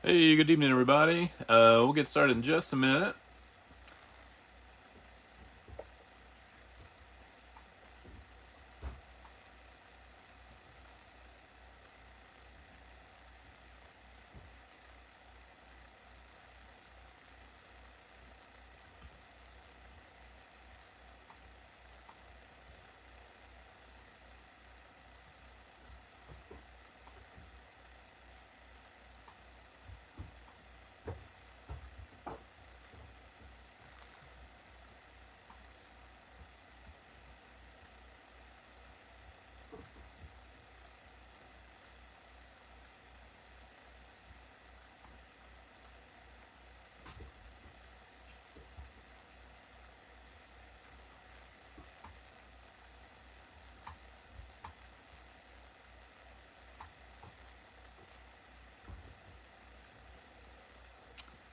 Hey, good evening, everybody. We'll get started in just a minute.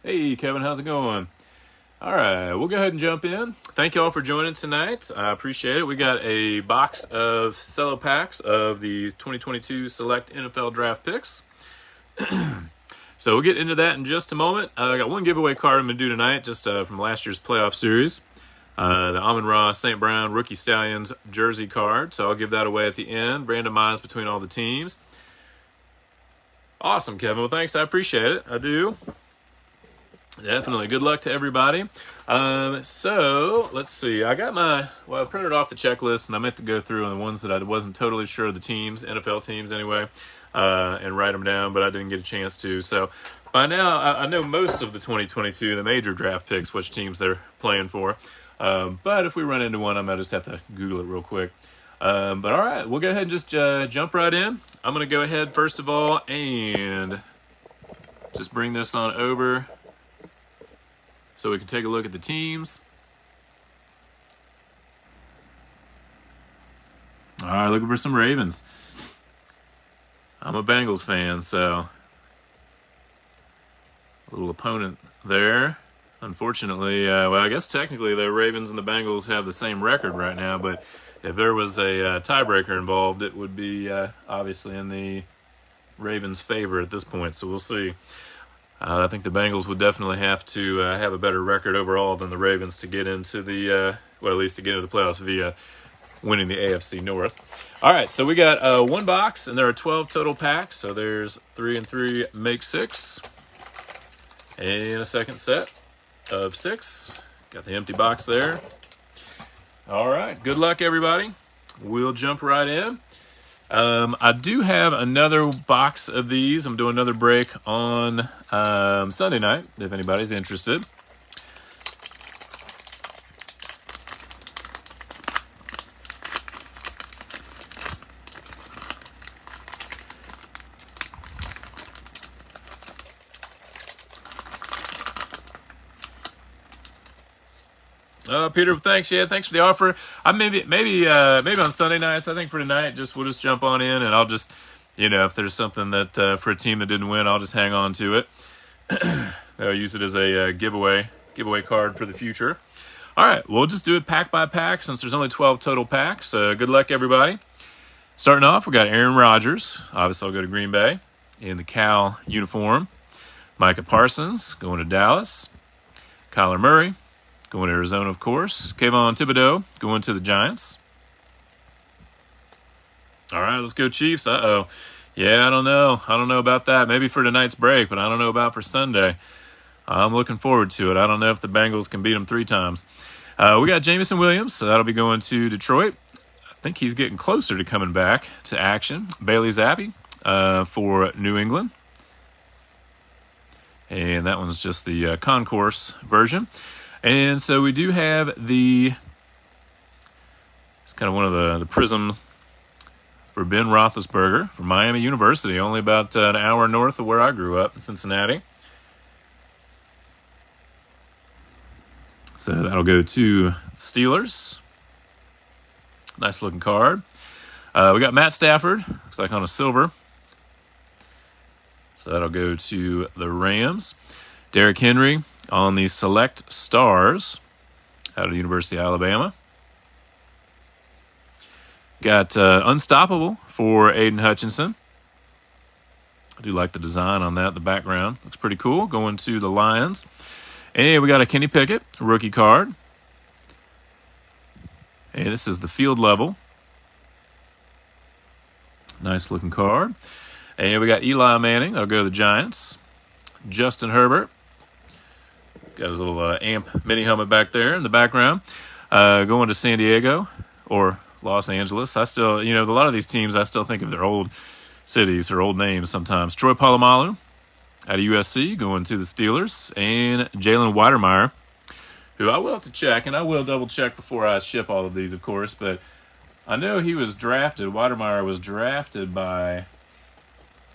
Hey, Kevin, how's it going? All right, we'll go ahead and jump in. Thank you all for joining tonight. I appreciate it. We got a box of Cello packs of the 2022 Select NFL Draft Picks. So we'll get into that in just a moment. I got one giveaway card I'm going to do tonight, just from last year's playoff series. The Amon-Ra St. Brown Rookie Stallions jersey card. So I'll give that away at the end, randomized between all the teams. Awesome, Kevin. Well, thanks. I appreciate it. I do. Definitely. Good luck to everybody. So let's see. I printed off the checklist, and I meant to go through on the ones that I wasn't totally sure of the teams, NFL teams anyway, and write them down, but I didn't get a chance to. So by now, I know most of the 2022, the major draft picks, which teams they're playing for. But if we run into one, I might just have to Google it real quick. But all right, we'll go ahead and just jump right in. I'm going to go ahead, first of all, and just bring this on over so we can take a look at the teams. All right, looking for some Ravens. I'm a Bengals fan, so a little opponent there. Unfortunately, I guess technically the Ravens and the Bengals have the same record right now, but if there was a tiebreaker involved, it would be obviously in the Ravens' favor at this point, so we'll see. I think the Bengals would definitely have to have a better record overall than the Ravens to get into the, at least to get into the playoffs via winning the AFC North. All right, so we got one box, and there are 12 total packs, so there's 3 and 3 make 6. And a second set of 6. Got the empty box there. All right, good luck, everybody. We'll jump right in. I do have another box of these. I'm doing another break on Sunday night, if anybody's interested. Peter, thanks. Yeah, thanks for the offer. I maybe on Sunday nights. I think for tonight, we'll just jump on in, and I'll just, if there's something that for a team that didn't win, I'll just hang on to it. I'll use it as a giveaway card for the future. All right, we'll just do it pack by pack since there's only 12 total packs. Good luck, everybody. Starting off, we got Aaron Rodgers. Obviously, I'll go to Green Bay in the Cal uniform. Micah Parsons going to Dallas. Kyler Murray going to Arizona, of course. Kayvon Thibodeau going to the Giants. All right, let's go Chiefs. Uh-oh. Yeah, I don't know. I don't know about that. Maybe for tonight's break, but I don't know about for Sunday. I'm looking forward to it. I don't know if the Bengals can beat them 3 times. We got Jameson Williams, so that'll be going to Detroit. I think he's getting closer to coming back to action. Bailey Zappi for New England. And that one's just the concourse version. And so we do have it's kind of one of the prisms for Ben Roethlisberger from Miami University, only about an hour north of where I grew up in Cincinnati. So that'll go to the Steelers. Nice looking card. We got Matt Stafford, looks like on a silver. So that'll go to the Rams. Derrick Henry on the Select Stars out of the University of Alabama. Got Unstoppable for Aiden Hutchinson. I do like the design on that. The background looks pretty cool. Going to the Lions. And we got a Kenny Pickett rookie card. And this is the field level. Nice looking card. And we got Eli Manning. I'll go to the Giants. Justin Herbert. Got his little amp mini helmet back there in the background. Going to San Diego or Los Angeles. I still, a lot of these teams, I still think of their old cities or old names sometimes. Troy Polamalu out of USC going to the Steelers. And Jalen Weidermeyer, who I will have to check, and I will double check before I ship all of these, of course, but I know he was drafted. Weidermeyer was drafted by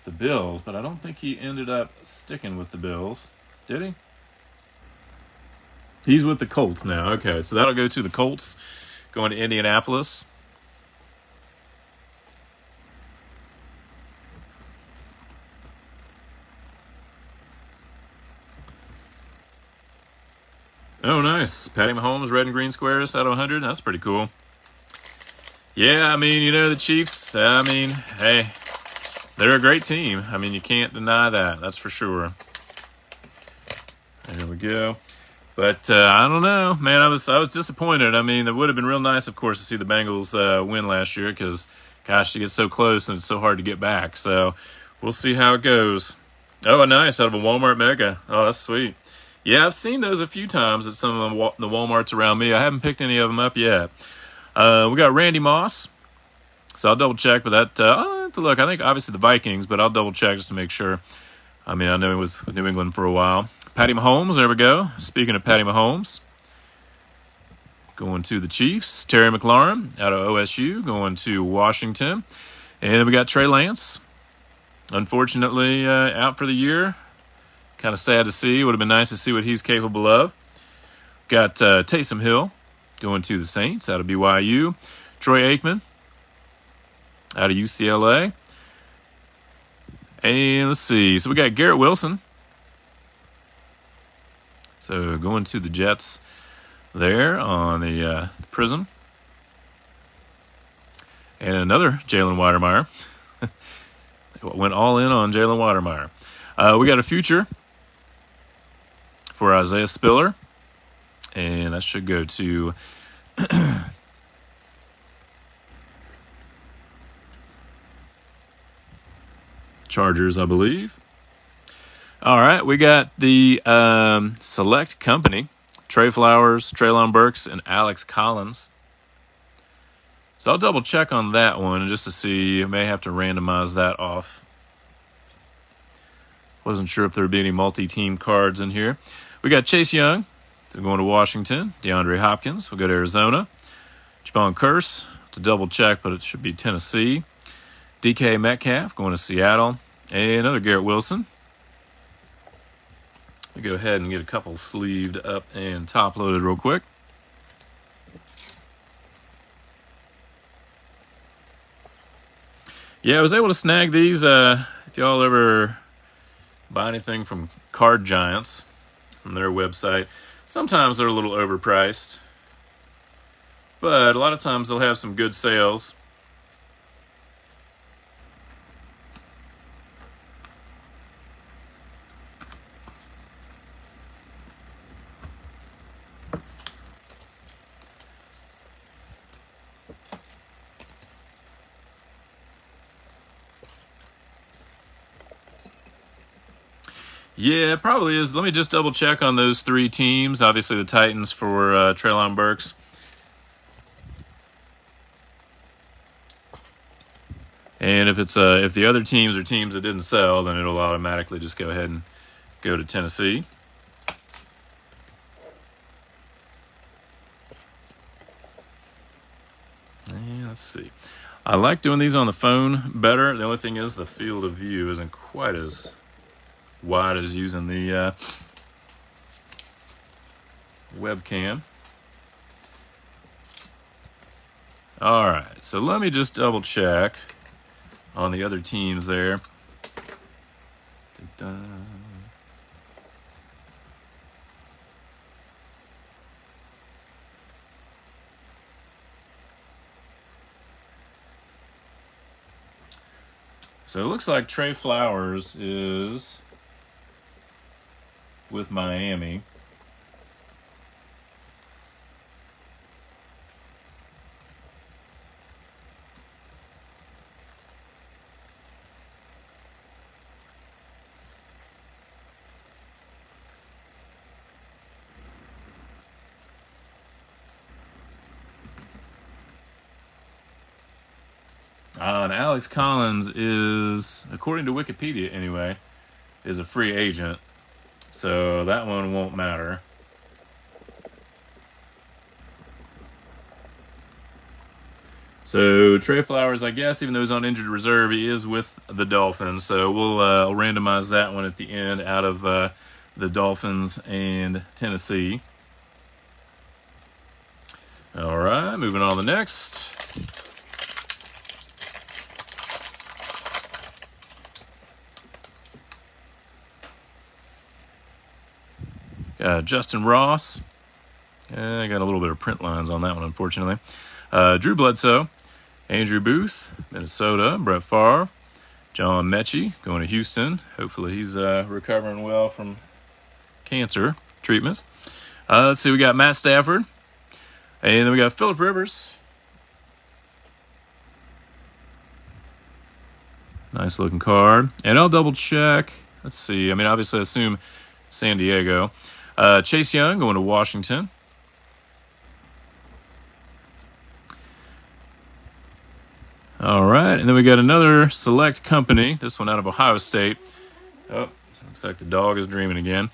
the Bills, but I don't think he ended up sticking with the Bills. Did he? He's with the Colts now. Okay, so that'll go to the Colts, going to Indianapolis. Oh, nice. Patty Mahomes, red and green squares out of 100. That's pretty cool. Yeah, the Chiefs, hey, they're a great team. You can't deny that. That's for sure. There we go. But I don't know, man. I was disappointed. It would have been real nice, of course, to see the Bengals win last year because, gosh, you get so close and it's so hard to get back. So we'll see how it goes. Oh, nice, out of a Walmart Mega. Oh, that's sweet. Yeah, I've seen those a few times at some of the Walmarts around me. I haven't picked any of them up yet. We got Randy Moss. So I'll double check, but that, I'll have to look. I think obviously the Vikings, but I'll double check just to make sure. I know he was with New England for a while. Patty Mahomes, there we go. Speaking of Patty Mahomes, going to the Chiefs. Terry McLaurin out of OSU, going to Washington. And then we got Trey Lance. Unfortunately, out for the year. Kind of sad to see. Would have been nice to see what he's capable of. Got Taysom Hill going to the Saints out of BYU. Troy Aikman out of UCLA. And let's see. So we got Garrett Wilson. So going to the Jets there on the Prism. And another Jalen Weidermeyer. Went all in on Jalen Weidermeyer. We got a future for Isaiah Spiller. And that should go to Chargers, I believe. All right, we got the Select Company. Trey Flowers, Treylon Burks, and Alex Collins. So I'll double check on that one just to see. I may have to randomize that off. Wasn't sure if there would be any multi-team cards in here. We got Chase Young, so going to Washington. DeAndre Hopkins, we'll go to Arizona. Javon Curse, to double check, but it should be Tennessee. DK Metcalf, going to Seattle. And another Garrett Wilson. Let me go ahead and get a couple sleeved up and top-loaded real quick. Yeah, I was able to snag these. If y'all ever buy anything from Card Giants, from their website, sometimes they're a little overpriced. But a lot of times they'll have some good sales. Yeah, it probably is. Let me just double check on those three teams. Obviously, the Titans for Treylon Burks. And if it's if the other teams are teams that didn't sell, then it'll automatically just go ahead and go to Tennessee. And let's see. I like doing these on the phone better. The only thing is the field of view isn't quite as wide as using the webcam. All right, so let me just double check on the other teams there. So it looks like Trey Flowers is with Miami. And Alex Collins is, according to Wikipedia anyway, is a free agent. So that one won't matter. So Trey Flowers, I guess, even though he's on injured reserve, he is with the Dolphins. So we'll randomize that one at the end out of the Dolphins and Tennessee. All right, moving on to the next. Justin Ross. I got a little bit of print lines on that one, unfortunately. Drew Bledsoe. Andrew Booth, Minnesota. Brett Favre. John Mechie, going to Houston. Hopefully he's recovering well from cancer treatments. Let's see, we got Matt Stafford. And then we got Phillip Rivers. Nice looking card. And I'll double check. Let's see. I mean, obviously I assume San Diego. Chase Young going to Washington. All right, and then we got another select company, this one out of Ohio State. Oh, looks like the dog is dreaming again.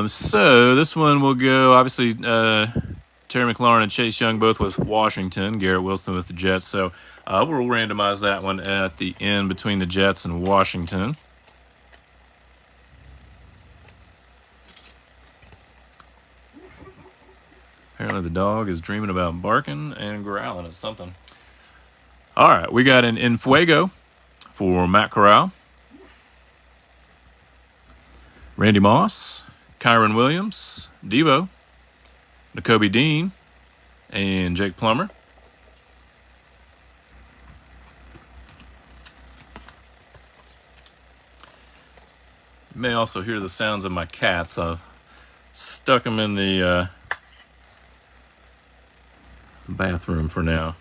So this one will go, obviously, Terry McLaurin and Chase Young both with Washington, Garrett Wilson with the Jets. So we'll randomize that one at the end between the Jets and Washington. Apparently the dog is dreaming about barking and growling at something. All right, we got an Enfuego for Matt Corral. Randy Moss, Kyron Williams, Devo, Nakobe Dean, and Jake Plummer. You may also hear the sounds of my cats. I've stuck them in the bathroom for now.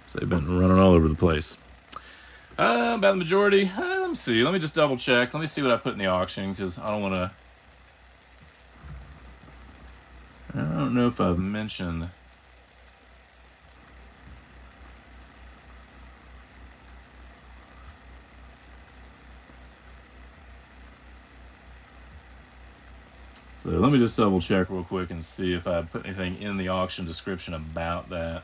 So they've been running all over the place. About the majority, let me see. Let me just double check. Let me see what I put in the auction, because I don't want to... I don't know if I've mentioned... So let me just double check real quick and see if I put anything in the auction description about that.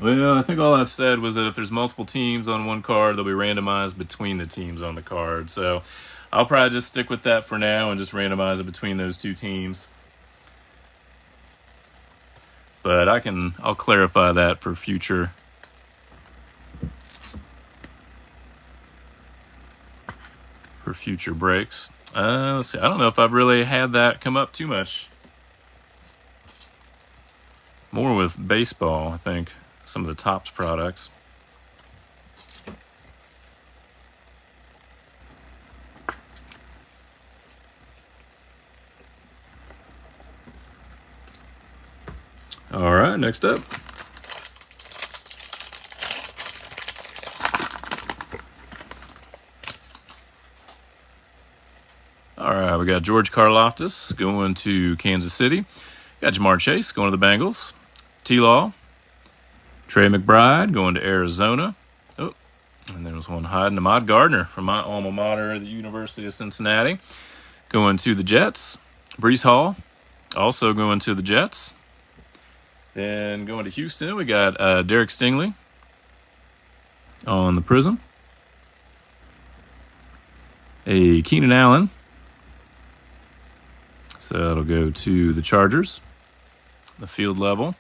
Well, I think all I've said was that if there's multiple teams on one card, they'll be randomized between the teams on the card. So I'll probably just stick with that for now and just randomize it between those two teams. But I'll clarify that for future breaks. Let's see. I don't know if I've really had that come up too much. More with baseball, I think. Some of the Topps products. All right, next up. All right, we got George Karlaftis going to Kansas City. Got Jamar Chase going to the Bengals. T-Law. Trey McBride going to Arizona. Oh, and there was one hiding. Ahmad Gardner from my alma mater, the University of Cincinnati, going to the Jets. Breece Hall also going to the Jets. Then going to Houston, we got Derek Stingley on the Prism. A Keenan Allen. So that'll go to the Chargers, the field level.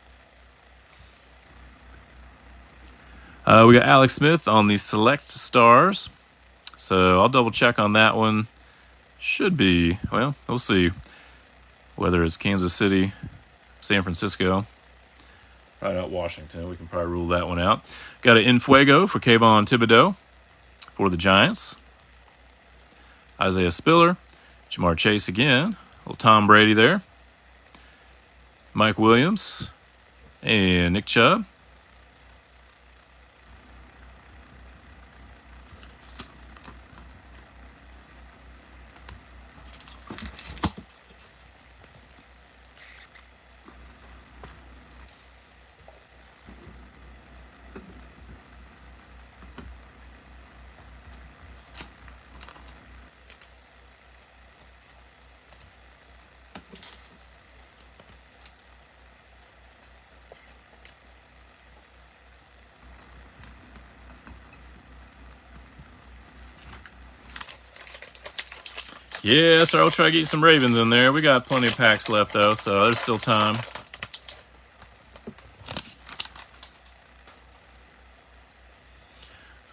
We got Alex Smith on the Select Stars. So I'll double check on that one. Should be, well, we'll see whether it's Kansas City, San Francisco. Probably not Washington. We can probably rule that one out. Got an Infuego for Kayvon Thibodeau for the Giants. Isaiah Spiller. Jamar Chase again. Little Tom Brady there. Mike Williams. And Nick Chubb. Yeah, so I'll try to get some Ravens in there. We got plenty of packs left, though, so there's still time.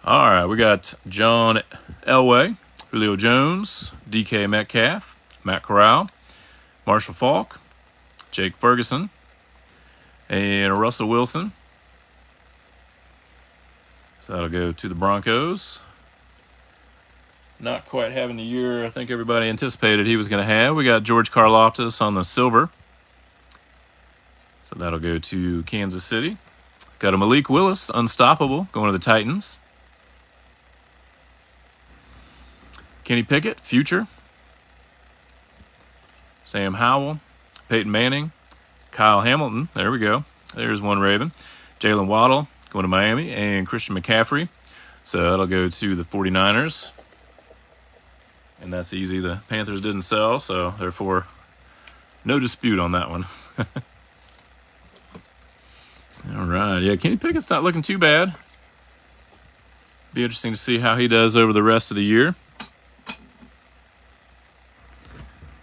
All right, we got John Elway, Julio Jones, DK Metcalf, Matt Corral, Marshall Faulk, Jake Ferguson, and Russell Wilson. So that'll go to the Broncos. Not quite having the year I think everybody anticipated he was going to have. We got George Karlaftis on the silver. So that'll go to Kansas City. Got a Malik Willis, unstoppable, going to the Titans. Kenny Pickett, future. Sam Howell, Peyton Manning, Kyle Hamilton. There we go. There's one Raven. Jalen Waddle, going to Miami, and Christian McCaffrey. So that'll go to the 49ers. And that's easy. The Panthers didn't sell, so therefore no dispute on that one. All right. Yeah, Kenny Pickett's not looking too bad. Be interesting to see how he does over the rest of the year.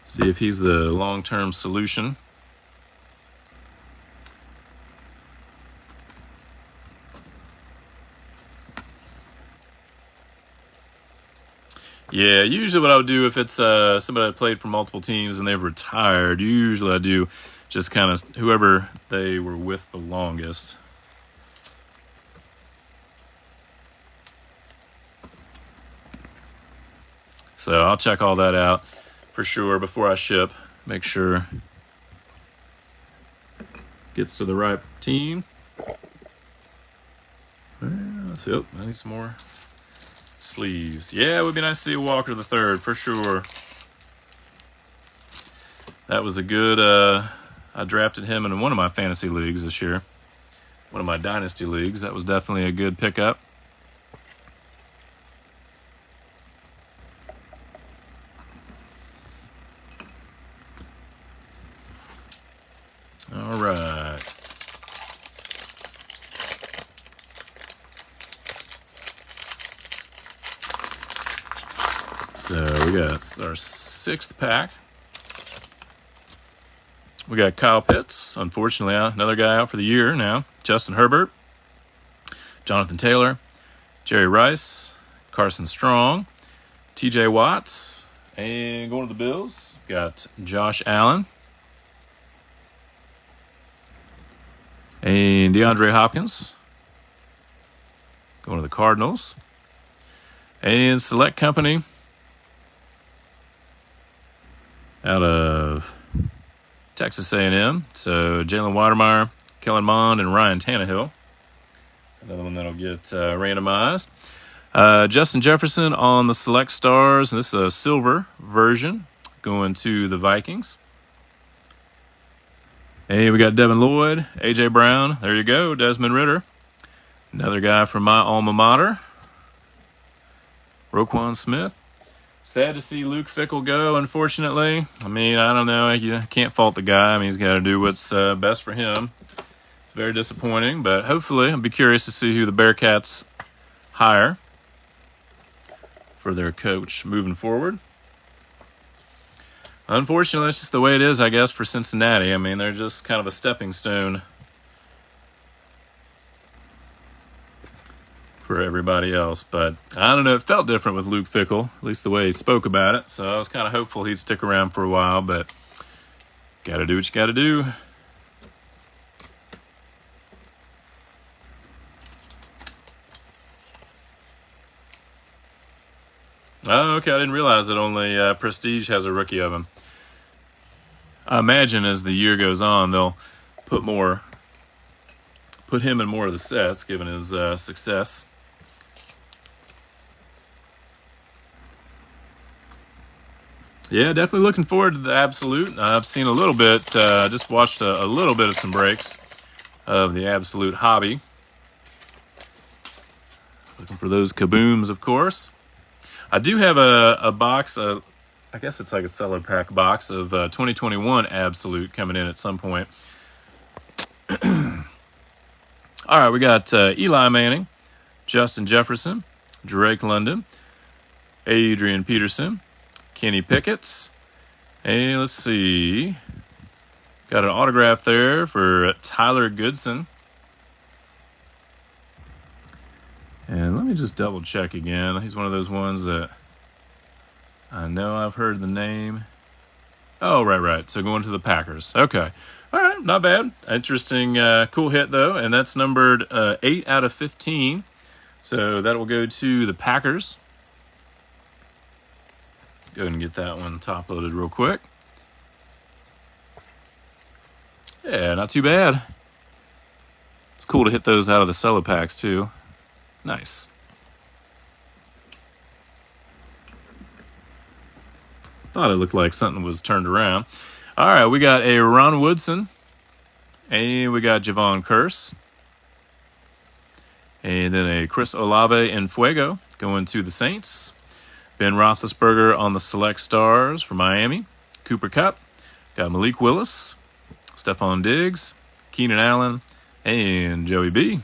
See if he's the long-term solution. Yeah, usually what I would do if it's somebody that played for multiple teams and they've retired, usually I do just kind of whoever they were with the longest. So I'll check all that out for sure before I ship. Make sure it gets to the right team. Let's see. Oh, I need some more sleeves. Yeah, it would be nice to see Walker the third for sure. That was a good I drafted him in one of my fantasy leagues this year, one of my dynasty leagues. That was definitely a good pickup. All right. So we got our sixth pack. We got Kyle Pitts, unfortunately, another guy out for the year now. Justin Herbert, Jonathan Taylor, Jerry Rice, Carson Strong, TJ Watt, and going to the Bills, got Josh Allen, and DeAndre Hopkins, going to the Cardinals, and Select Company out of Texas A&M. So Jalen Watermeyer, Kellen Mond, and Ryan Tannehill. Another one that'll get randomized. Justin Jefferson on the Select Stars. And this is a silver version going to the Vikings. And we got Devin Lloyd, A.J. Brown. There you go. Desmond Ridder. Another guy from my alma mater. Roquan Smith. Sad to see Luke Fickell go, unfortunately. I mean, I don't know. You can't fault the guy. I mean, he's got to do what's best for him. It's very disappointing, but hopefully I'll be curious to see who the Bearcats hire for their coach moving forward. Unfortunately, it's just the way it is, I guess, for Cincinnati. I mean, they're just kind of a stepping stone for everybody else. But I don't know, it felt different with Luke Fickell, at least the way he spoke about it. So I was kind of hopeful he'd stick around for a while, but gotta do what you gotta do. Oh, okay, I didn't realize that only Prestige has a rookie of him. I imagine as the year goes on, they'll put him in more of the sets, given his success. Yeah, definitely looking forward to the Absolute. I've seen a little bit, just watched a little bit of some breaks of the Absolute hobby. Looking for those kabooms, of course. I do have a box, I guess it's like a Cello pack box of 2021 Absolute coming in at some point. All right, we got Eli Manning, Justin Jefferson, Drake London, Adrian Peterson, Kenny Pickett's, and let's see, got an autograph there for Tyler Goodson. And let me just double check again. He's one of those ones that I know I've heard the name. Oh, right. So going to the Packers. Okay. All right, not bad. Interesting, cool hit, though. And that's numbered 8 out of 15. So that will go to the Packers. Go ahead and get that one top loaded real quick. Yeah, not too bad. It's cool to hit those out of the Cello packs, too. Nice. Thought it looked like something was turned around. All right, we got a Ron Woodson. And we got Javon Curse. And then a Chris Olave and Fuego going to the Saints. Ben Roethlisberger on the Select Stars for Miami. Cooper Kupp. Got Malik Willis. Stephon Diggs. Keenan Allen. And Joey B.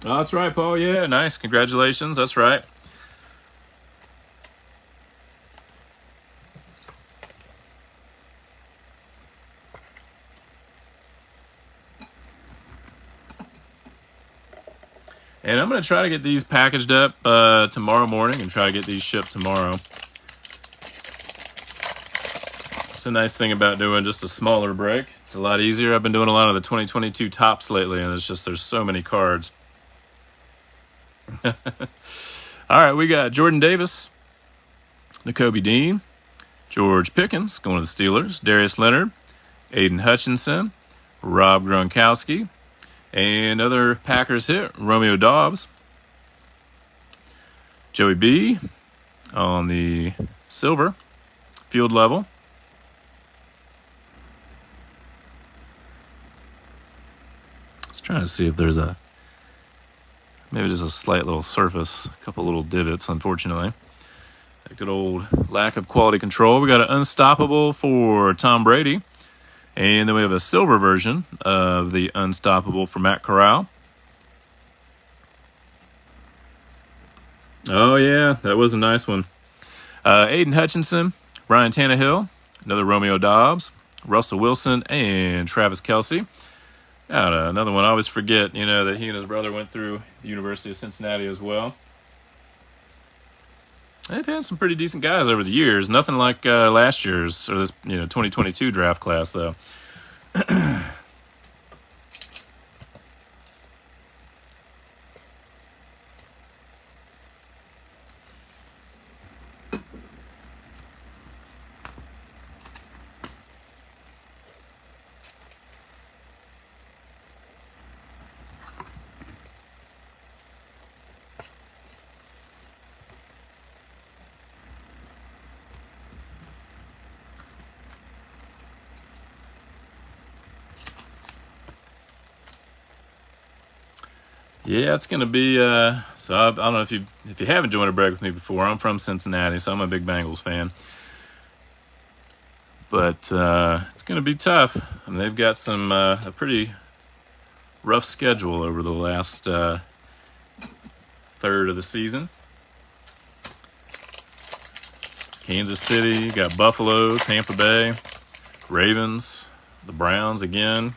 Oh, that's right, Paul. Yeah, nice. Congratulations. That's right. And I'm going to try to get these packaged up tomorrow morning and try to get these shipped tomorrow. It's a nice thing about doing just a smaller break. It's a lot easier. I've been doing a lot of the 2022 tops lately, and there's so many cards. All right, we got Jordan Davis, Nakobe Dean, George Pickens going to the Steelers, Darius Leonard, Aiden Hutchinson, Rob Gronkowski, and another Packers hit, Romeo Doubs, Joey B on the silver field level. Just trying to see if there's maybe just a slight little surface, a couple little divots, unfortunately. A good old lack of quality control. We got an Unstoppable for Tom Brady. And then we have a silver version of the Unstoppable for Matt Corral. Oh, yeah, that was a nice one. Aiden Hutchinson, Ryan Tannehill, another Romeo Doubs, Russell Wilson, and Travis Kelce. Another one I always forget, that he and his brother went through the University of Cincinnati as well. They've had some pretty decent guys over the years. Nothing like last year's, or this 2022 draft class, though. Yeah, it's going to be, so I don't know if you haven't joined a break with me before. I'm from Cincinnati, so I'm a big Bengals fan. But it's going to be tough. I mean, they've got some a pretty rough schedule over the last third of the season. Kansas City, got Buffalo, Tampa Bay, Ravens, the Browns again.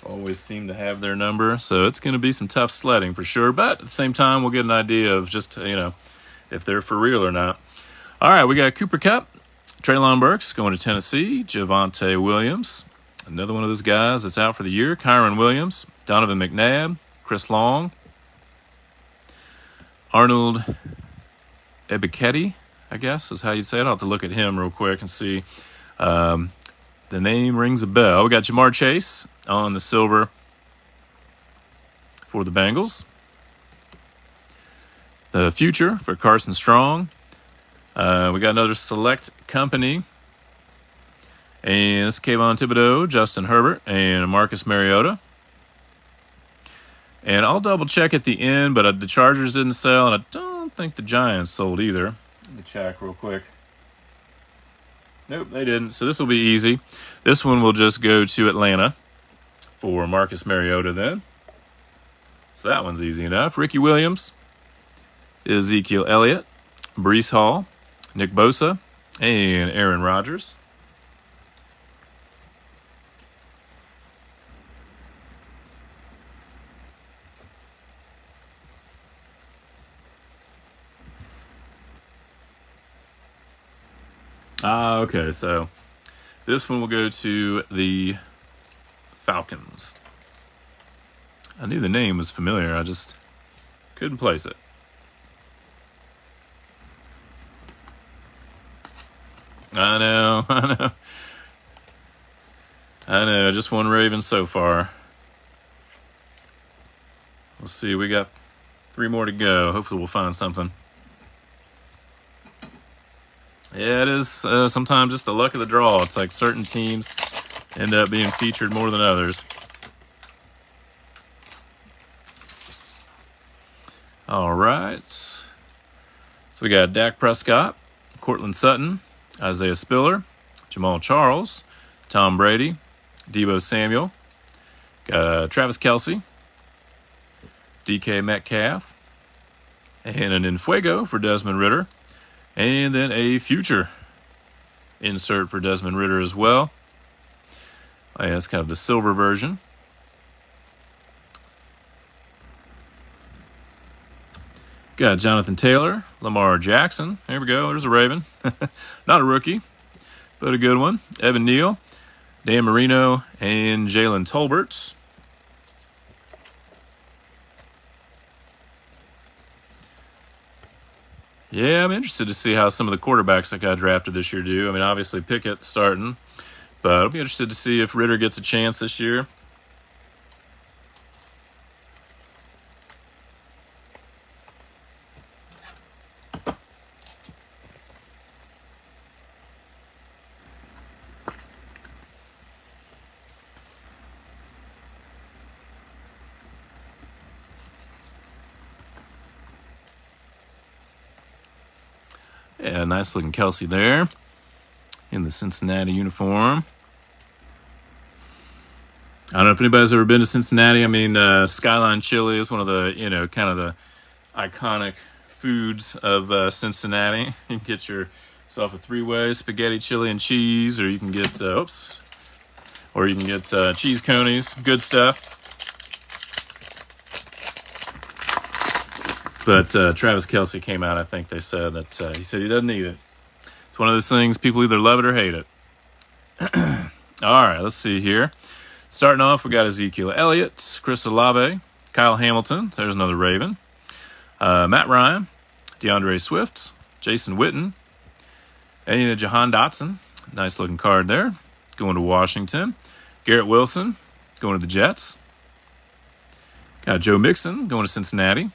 always seem to have their number, so it's going to be some tough sledding for sure. But at the same time, we'll get an idea of just, if they're for real or not. All right, we got Cooper Kupp, Treylon Burks going to Tennessee, Javonte Williams, another one of those guys that's out for the year, Kyron Williams, Donovan McNabb, Chris Long, Arnold Ebiketie, I guess is how you say it. I'll have to look at him real quick and see. The name rings a bell. We got Jamar Chase on the silver for the Bengals. The future for Carson Strong. We got another select company. And it's Kayvon Thibodeau, Justin Herbert, and Marcus Mariota. And I'll double check at the end, but the Chargers didn't sell, and I don't think the Giants sold either. Let me check real quick. Nope, they didn't. So this will be easy. This one will just go to Atlanta for Marcus Mariota then. So that one's easy enough. Ricky Williams, Ezekiel Elliott, Breece Hall, Nick Bosa, and Aaron Rodgers. Okay, so this one will go to the Falcons. I knew the name was familiar, I just couldn't place it. I know. Just one Raven so far. We'll see, we got 3 more to go. Hopefully we'll find something. Yeah, it is sometimes just the luck of the draw. It's like certain teams end up being featured more than others. All right. So we got Dak Prescott, Cortland Sutton, Isaiah Spiller, Jamal Charles, Tom Brady, Deebo Samuel, Travis Kelce, DK Metcalf, and an Infuego for Desmond Ridder. And then a future insert for Desmond Ridder as well. That's kind of the silver version. Got Jonathan Taylor, Lamar Jackson. There we go. There's a Raven. Not a rookie, but a good one. Evan Neal, Dan Marino, and Jalen Tolbert. Yeah, I'm interested to see how some of the quarterbacks that got drafted this year do. I mean, obviously Pickett starting, but I'll be interested to see if Ridder gets a chance this year. Yeah, nice looking Kelce there in the Cincinnati uniform. I don't know if anybody's ever been to Cincinnati. I mean, Skyline Chili is one of the, kind of the iconic foods of Cincinnati. You can get yourself a 3-way spaghetti, chili, and cheese, or you can get, cheese conies. Good stuff. But Travis Kelce came out, I think they said that he said he doesn't eat it. It's one of those things, people either love it or hate it. All right, let's see here. Starting off, we got Ezekiel Elliott, Chris Olave, Kyle Hamilton. There's another Raven. Matt Ryan, DeAndre Swift, Jason Witten, and Jahan Dotson. Nice looking card there. Going to Washington. Garrett Wilson, going to the Jets. Got Joe Mixon, going to Cincinnati.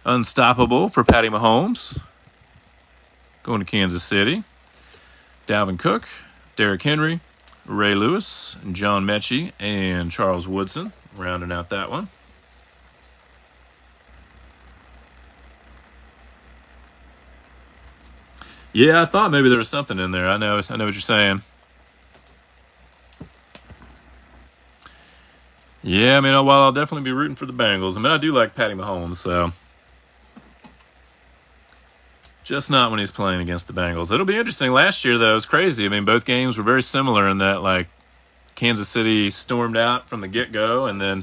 Unstoppable for Patty Mahomes, going to Kansas City. Dalvin Cook, Derrick Henry, Ray Lewis, John Mechie, and Charles Woodson, rounding out that one. Yeah, I thought maybe there was something in there. I know what you're saying. Yeah, I mean, while I'll definitely be rooting for the Bengals, I mean, I do like Patty Mahomes, so just not when he's playing against the Bengals. It'll be interesting. Last year, though, it was crazy. I mean, both games were very similar in that, Kansas City stormed out from the get-go, and then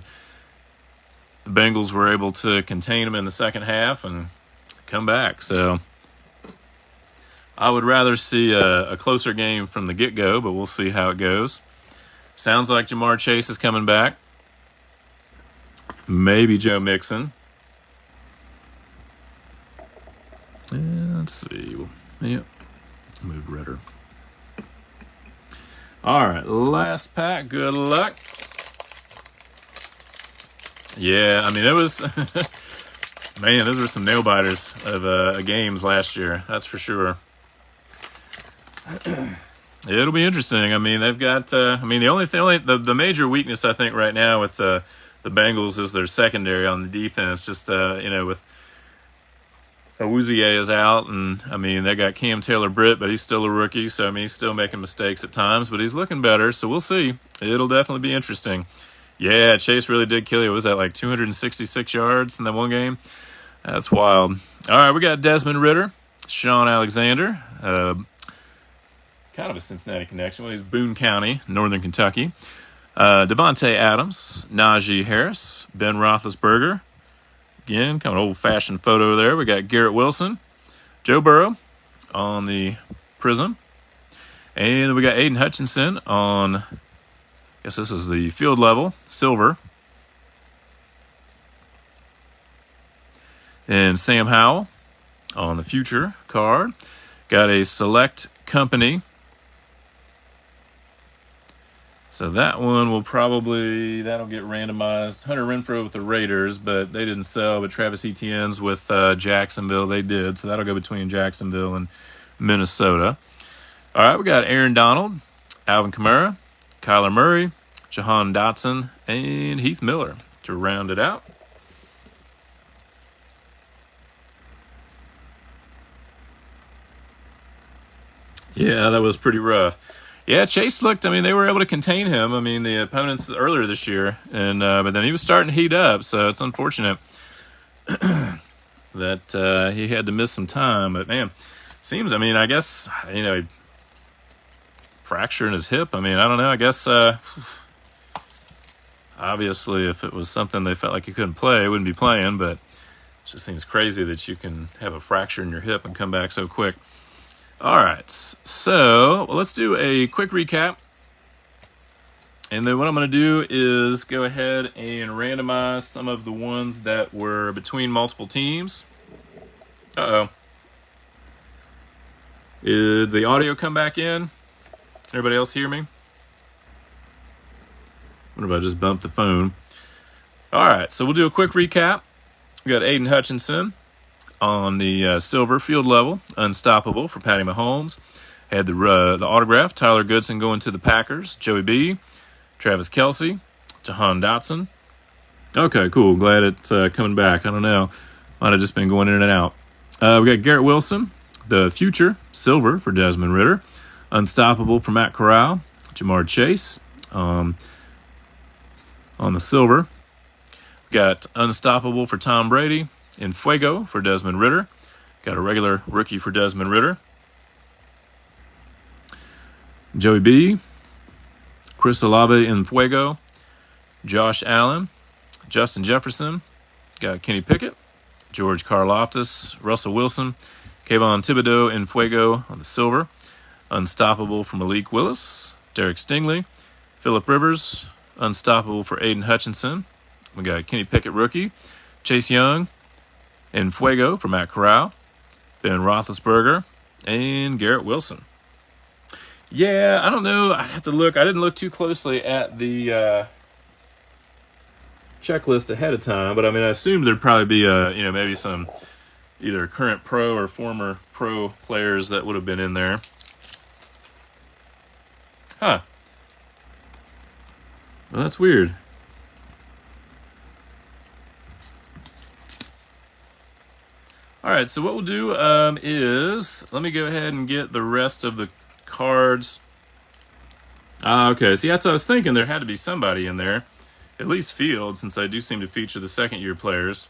the Bengals were able to contain them in the second half and come back. So I would rather see a closer game from the get-go, but we'll see how it goes. Sounds like Jamar Chase is coming back. Maybe Joe Mixon. And let's see. Yep. Move Ritter. All right, last pack. Good luck. Yeah, I mean, it was... Man, those were some nail-biters of games last year. That's for sure. It'll be interesting. I mean, they've got... the major weakness, I think, right now with the Bengals is their secondary on the defense. Just, with Awuzie is out, and, I mean, they got Cam Taylor-Britt, but he's still a rookie, so, I mean, he's still making mistakes at times, but he's looking better, so we'll see. It'll definitely be interesting. Yeah, Chase really did kill you. Was that like 266 yards in that one game? That's wild. All right, we got Desmond Ritter, Sean Alexander, kind of a Cincinnati connection. Well, he's Boone County, Northern Kentucky. Devontae Adams, Najee Harris, Ben Roethlisberger. Again, kind of an old-fashioned photo there. We got Garrett Wilson, Joe Burrow on the Prism. And we got Aiden Hutchinson on, I guess this is the field level, silver. And Sam Howell on the future card. Got a select company. So that one will that'll get randomized. Hunter Renfrow with the Raiders, but they didn't sell. But Travis Etienne's with Jacksonville, they did. So that'll go between Jacksonville and Minnesota. All right, we got Aaron Donald, Alvin Kamara, Kyler Murray, Jahan Dotson, and Heath Miller to round it out. Yeah, that was pretty rough. Yeah, Chase looked, I mean, they were able to contain him. I mean, the opponents earlier this year, and but then he was starting to heat up, so it's unfortunate that he had to miss some time. But, man, seems, I mean, I guess, fracture in his hip. I mean, I don't know. I guess, obviously, if it was something they felt like he couldn't play, he wouldn't be playing, but it just seems crazy that you can have a fracture in your hip and come back so quick. All right, so let's do a quick recap. And then what I'm going to do is go ahead and randomize some of the ones that were between multiple teams. Uh-oh. Did the audio come back in? Everybody else hear me? What if I just bumped the phone? All right, so we'll do a quick recap. We got Aiden Hutchinson on the silver field level, unstoppable for Patty Mahomes. Had the autograph, Tyler Goodson going to the Packers, Joey B, Travis Kelce, Jahan Dotson. Okay, cool. Glad it's coming back. I don't know. Might have just been going in and out. We got Garrett Wilson, the future, silver for Desmond Ritter, unstoppable for Matt Corral, Jamar Chase on the silver. We got unstoppable for Tom Brady, in Fuego for Desmond Ritter. Got a regular rookie for Desmond Ritter. Joey B, Chris Olave in Fuego, Josh Allen, Justin Jefferson, got Kenny Pickett, George Karlaftis, Russell Wilson, Kayvon Thibodeau in Fuego on the silver, unstoppable for Malik Willis, Derek Stingley, Phillip Rivers, unstoppable for Aiden Hutchinson. We got Kenny Pickett rookie, Chase Young in Fuego for Matt Corral, Ben Roethlisberger, and Garrett Wilson. Yeah, I don't know. I'd have to look. I didn't look too closely at the checklist ahead of time, but I mean, I assumed there'd probably be maybe some either current pro or former pro players that would have been in there. Huh. Well, that's weird. All right, so what we'll do is, let me go ahead and get the rest of the cards. Okay, see, that's what I was thinking. There had to be somebody in there, at least Field, since I do seem to feature the second-year players.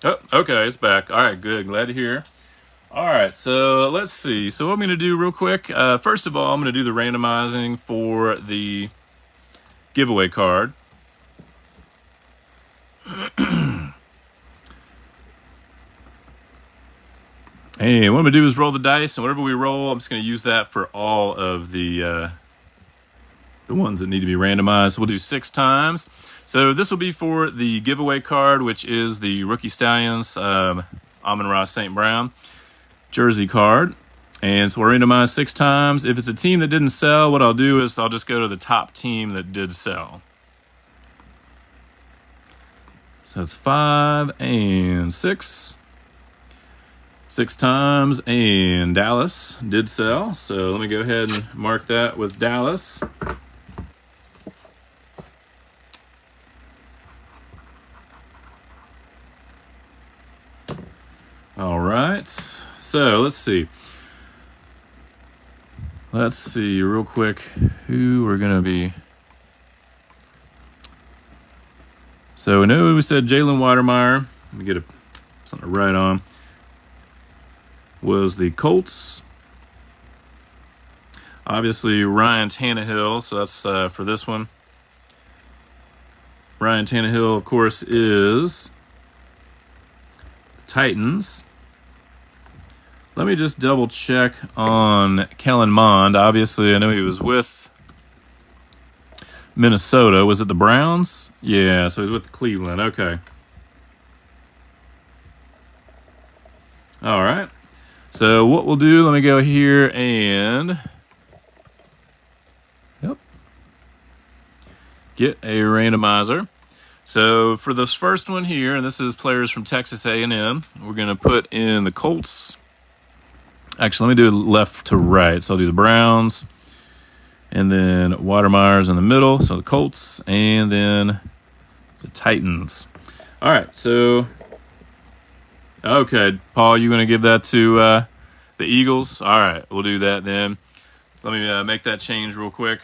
Oh, okay, it's back. All right, good. Glad to hear. All right, so let's see. So what I'm going to do real quick, first of all, I'm going to do the randomizing for the giveaway card. And what I'm going to do is roll the dice, and whatever we roll, I'm just going to use that for all of the ones that need to be randomized. So we'll do 6 times. So this will be for the giveaway card, which is the Rookie Stallions Amon-Ra St. Brown jersey card. And so we'll randomize 6 times. If it's a team that didn't sell, what I'll do is I'll just go to the top team that did sell. So it's 5 and 6. 6 times, and Dallas did sell. So let me go ahead and mark that with Dallas. All right, so let's see. Let's see real quick who we're going to be. So I know we said Jalen Watermeyer. Let me get something to write on. Was the Colts. Obviously, Ryan Tannehill, so that's for this one. Ryan Tannehill, of course, is the Titans. Let me just double check on Kellen Mond. Obviously, I know he was with Minnesota. Was it the Browns? Yeah, so he's with Cleveland. Okay. All right. So what we'll do, let me go here and get a randomizer. So for this first one here, and this is players from Texas A&M, we're going to put in the Colts. Actually, let me do it left to right. So I'll do the Browns, and then Watermeyer's in the middle, so the Colts, and then the Titans. All right, so... Okay, Paul, you going to give that to the Eagles? All right, we'll do that then. Let me make that change real quick.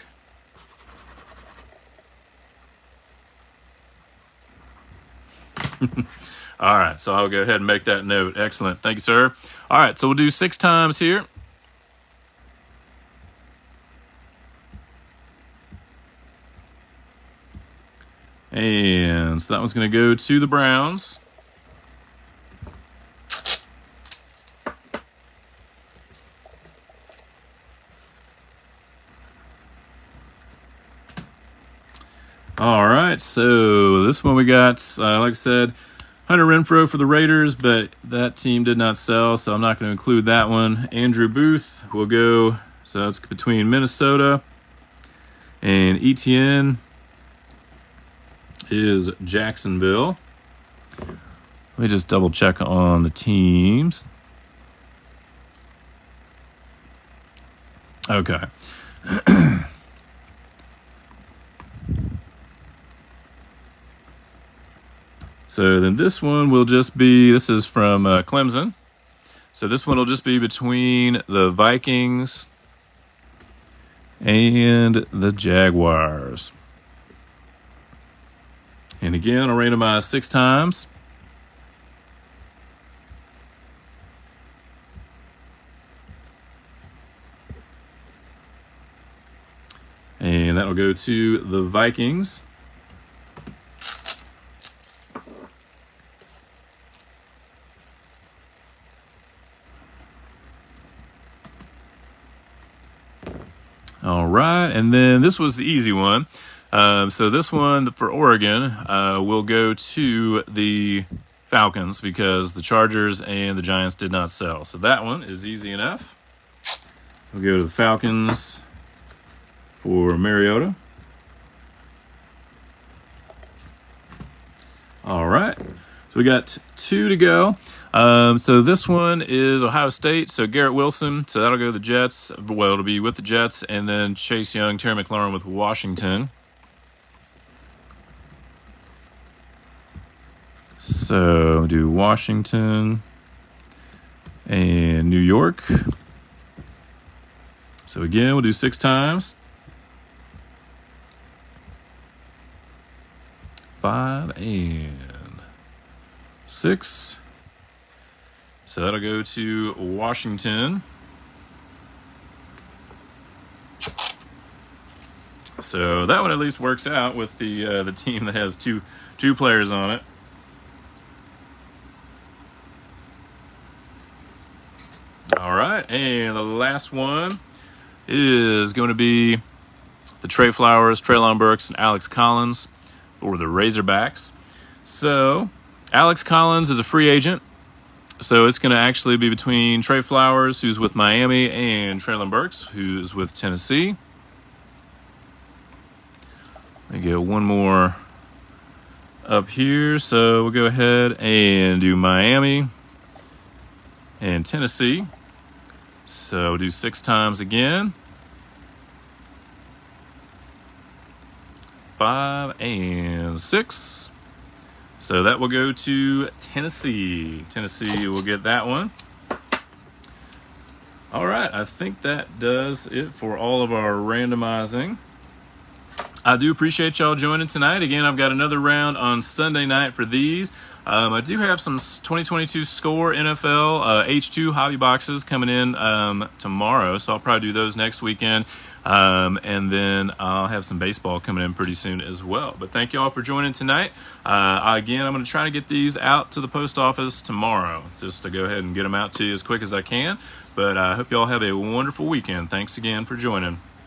All right, so I'll go ahead and make that note. Excellent. Thank you, sir. All right, so we'll do 6 times here. And so that one's going to go to the Browns. All right, so this one we got, like I said, Hunter Renfrow for the Raiders, but that team did not sell, so I'm not going to include that one. Andrew Booth will go, so that's between Minnesota and Etienne is Jacksonville. Let me just double check on the teams. Okay. So then this one will just be, this is from Clemson. So this one will just be between the Vikings and the Jaguars. And again, I'll randomize 6 times. And that'll go to the Vikings. All right, and then this was the easy one. So this one for Oregon will go to the Falcons because the Chargers and the Giants did not sell. So that one is easy enough. We'll go to the Falcons for Mariota. All right, so we got 2 to go. So this one is Ohio State, so Garrett Wilson, so that'll go to the Jets. Well, it'll be with the Jets, and then Chase Young, Terry McLaurin with Washington. So we'll do Washington and New York. So again, we'll do 6 times. 5 and 6. So that'll go to Washington. So that one at least works out with the team that has two players on it. All right, and the last one is going to be the Trey Flowers, Treylon Burks, and Alex Collins for the Razorbacks. So Alex Collins is a free agent. So it's going to actually be between Trey Flowers, who's with Miami, and Treylon Burks, who's with Tennessee. Let me get one more up here. So we'll go ahead and do Miami and Tennessee. So we'll do 6 times again. 5 and 6. So that will go to Tennessee. Tennessee will get that one. All right, I think that does it for all of our randomizing. I do appreciate y'all joining tonight. Again, I've got another round on Sunday night for these. I do have some 2022 Score NFL H2 hobby boxes coming in tomorrow, so I'll probably do those next weekend. And then I'll have some baseball coming in pretty soon as well. But thank you all for joining tonight. Again, I'm going to try to get these out to the post office tomorrow, just to go ahead and get them out to you as quick as I can. But I hope you all have a wonderful weekend. Thanks again for joining.